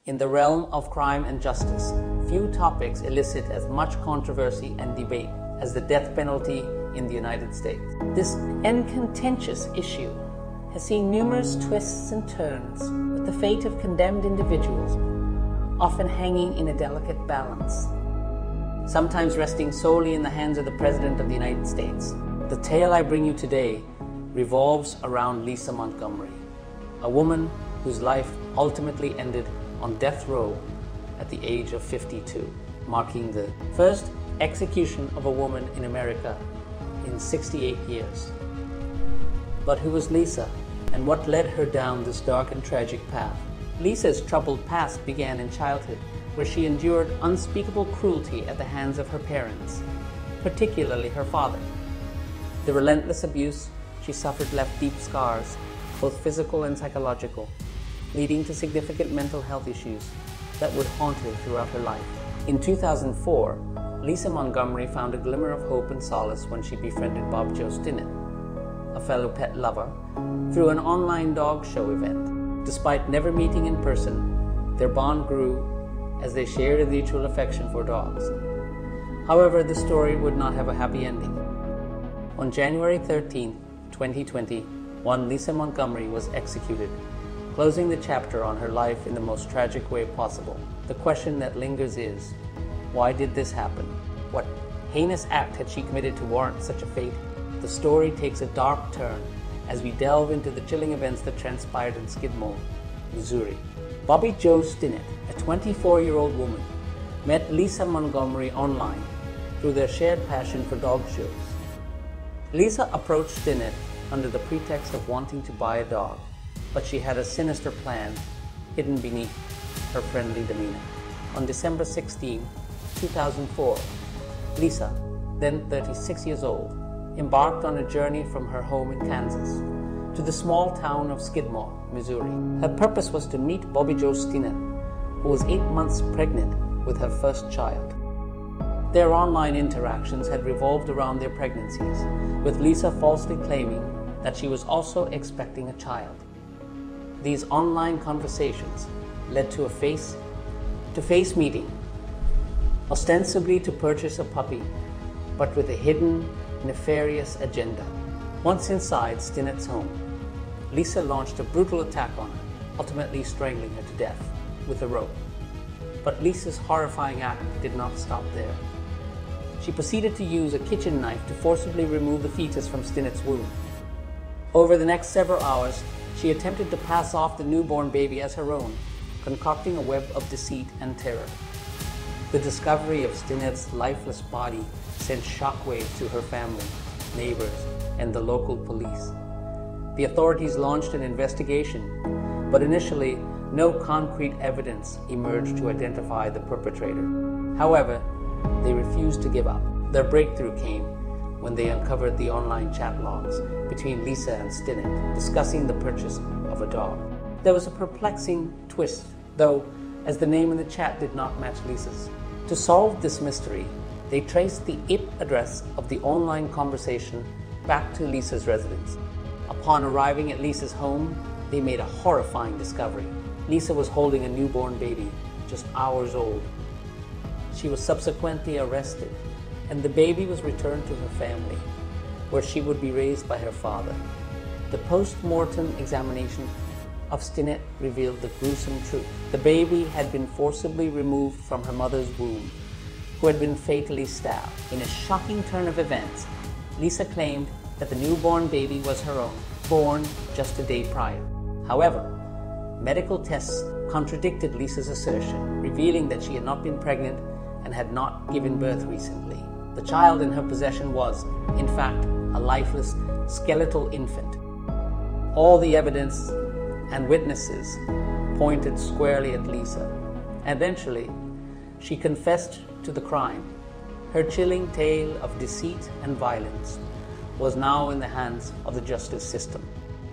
In the realm of crime and justice, few topics elicit as much controversy and debate as the death penalty in the United States. This contentious issue has seen numerous twists and turns, with the fate of condemned individuals often hanging in a delicate balance, sometimes resting solely in the hands of the President of the United States. The tale I bring you today revolves around Lisa Montgomery, a woman whose life ultimately ended on death row at the age of 52, marking the first execution of a woman in America in 68 years. But who was Lisa, and what led her down this dark and tragic path? Lisa's troubled past began in childhood, where she endured unspeakable cruelty at the hands of her parents, particularly her father. The relentless abuse she suffered left deep scars, both physical and psychological, leading to significant mental health issues that would haunt her throughout her life. In 2004, Lisa Montgomery found a glimmer of hope and solace when she befriended Bob Joe Stinnett, a fellow pet lover, through an online dog show event. Despite never meeting in person, their bond grew as they shared a mutual affection for dogs. However, the story would not have a happy ending. On January 13, 2020, Lisa Montgomery was executed, closing the chapter on her life in the most tragic way possible. The question that lingers is, why did this happen? What heinous act had she committed to warrant such a fate? The story takes a dark turn as we delve into the chilling events that transpired in Skidmore, Missouri. Bobby Jo Stinnett, a 24-year-old woman, met Lisa Montgomery online through their shared passion for dog shows. Lisa approached Stinnett under the pretext of wanting to buy a dog, but she had a sinister plan hidden beneath her friendly demeanor. On December 16, 2004, Lisa, then 36 years old, embarked on a journey from her home in Kansas to the small town of Skidmore, Missouri. Her purpose was to meet Bobby Jo Stinnett, who was 8 months pregnant with her first child. Their online interactions had revolved around their pregnancies, with Lisa falsely claiming that she was also expecting a child. These online conversations led to a face-to-face meeting, ostensibly to purchase a puppy, but with a hidden, nefarious agenda. Once inside Stinnett's home, Lisa launched a brutal attack on her, ultimately strangling her to death with a rope. But Lisa's horrifying act did not stop there. She proceeded to use a kitchen knife to forcibly remove the fetus from Stinnett's womb. Over the next several hours, she attempted to pass off the newborn baby as her own, concocting a web of deceit and terror. The discovery of Stinnett's lifeless body sent shockwaves to her family, neighbors, and the local police. The authorities launched an investigation, but initially, no concrete evidence emerged to identify the perpetrator. However, they refused to give up. Their breakthrough came when they uncovered the online chat logs between Lisa and Stinnett discussing the purchase of a dog. There was a perplexing twist, though, as the name in the chat did not match Lisa's. To solve this mystery, they traced the IP address of the online conversation back to Lisa's residence. Upon arriving at Lisa's home, they made a horrifying discovery. Lisa was holding a newborn baby, just hours old. She was subsequently arrested, and the baby was returned to her family, where she would be raised by her father. The post-mortem examination of Stinnett revealed the gruesome truth. The baby had been forcibly removed from her mother's womb, who had been fatally stabbed. In a shocking turn of events, Lisa claimed that the newborn baby was her own, born just a day prior. However, medical tests contradicted Lisa's assertion, revealing that she had not been pregnant and had not given birth recently. The child in her possession was, in fact, a lifeless, skeletal infant. All the evidence and witnesses pointed squarely at Lisa. Eventually, she confessed to the crime. Her chilling tale of deceit and violence was now in the hands of the justice system.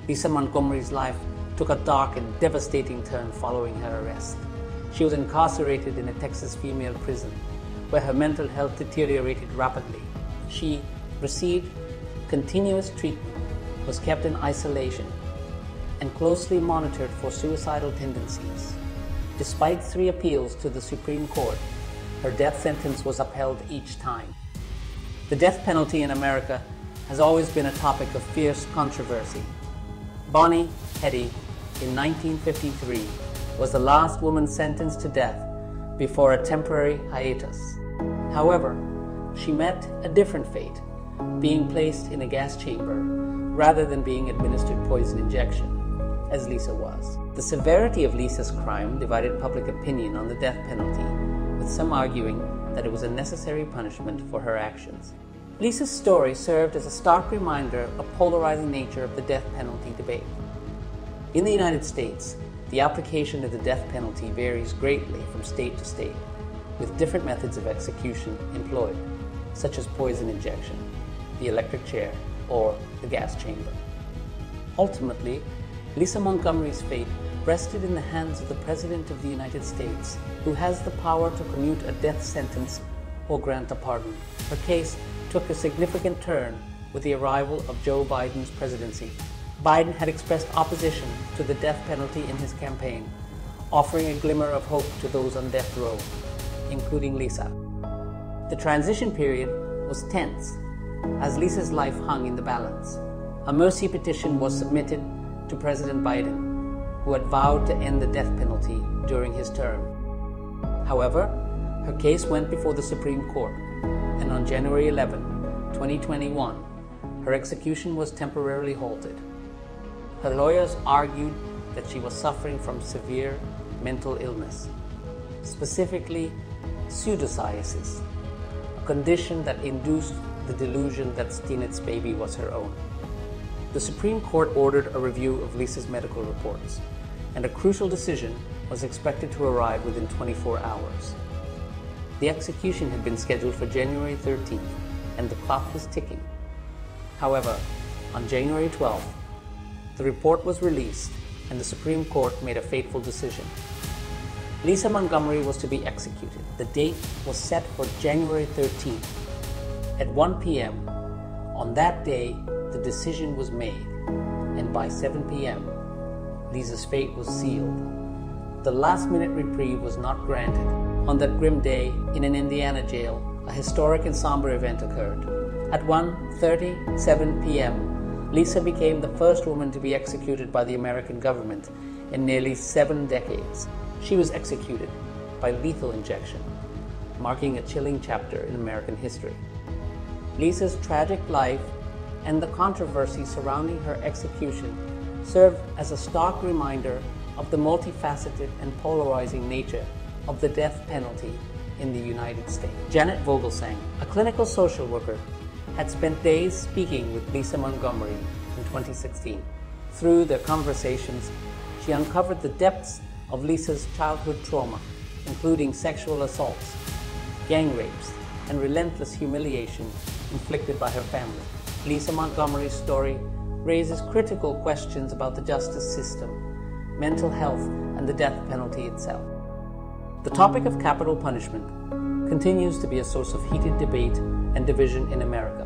Lisa Montgomery's life took a dark and devastating turn following her arrest. She was incarcerated in a Texas female prison, where her mental health deteriorated rapidly. She received continuous treatment, was kept in isolation, and closely monitored for suicidal tendencies. Despite 3 appeals to the Supreme Court, her death sentence was upheld each time. The death penalty in America has always been a topic of fierce controversy. Bonnie Hetty, in 1953, was the last woman sentenced to death before a temporary hiatus. However, she met a different fate, being placed in a gas chamber rather than being administered poison injection, as Lisa was. The severity of Lisa's crime divided public opinion on the death penalty, with some arguing that it was a necessary punishment for her actions. Lisa's story served as a stark reminder of the polarizing nature of the death penalty debate. In the United States, the application of the death penalty varies greatly from state to state, with different methods of execution employed, such as poison injection, the electric chair, or the gas chamber. Ultimately, Lisa Montgomery's fate rested in the hands of the President of the United States, who has the power to commute a death sentence or grant a pardon. Her case took a significant turn with the arrival of Joe Biden's presidency. Biden had expressed opposition to the death penalty in his campaign, offering a glimmer of hope to those on death row, including Lisa. The transition period was tense, as Lisa's life hung in the balance. A mercy petition was submitted to President Biden, who had vowed to end the death penalty during his term. However, her case went before the Supreme Court, and on January 11, 2021, her execution was temporarily halted. Her lawyers argued that she was suffering from severe mental illness, specifically pseudopsoriasis, a condition that induced the delusion that Steenett's baby was her own. The Supreme Court ordered a review of Lisa's medical reports, and a crucial decision was expected to arrive within 24 hours. The execution had been scheduled for January 13th, and the clock was ticking. However, on January 12th, the report was released, and the Supreme Court made a fateful decision. Lisa Montgomery was to be executed. The date was set for January 13th. At 1 p.m. on that day, the decision was made, and by 7 p.m., Lisa's fate was sealed. The last-minute reprieve was not granted. On that grim day, in an Indiana jail, a historic and somber event occurred. At 1:37 p.m., Lisa became the first woman to be executed by the American government in nearly 7 decades. She was executed by lethal injection, marking a chilling chapter in American history. Lisa's tragic life and the controversy surrounding her execution serve as a stark reminder of the multifaceted and polarizing nature of the death penalty in the United States. Janet Vogelsang, a clinical social worker, had spent days speaking with Lisa Montgomery in 2016. Through their conversations, she uncovered the depths of Lisa's childhood trauma, including sexual assaults, gang rapes, and relentless humiliation inflicted by her family. Lisa Montgomery's story raises critical questions about the justice system, mental health, and the death penalty itself. The topic of capital punishment continues to be a source of heated debate and division in America.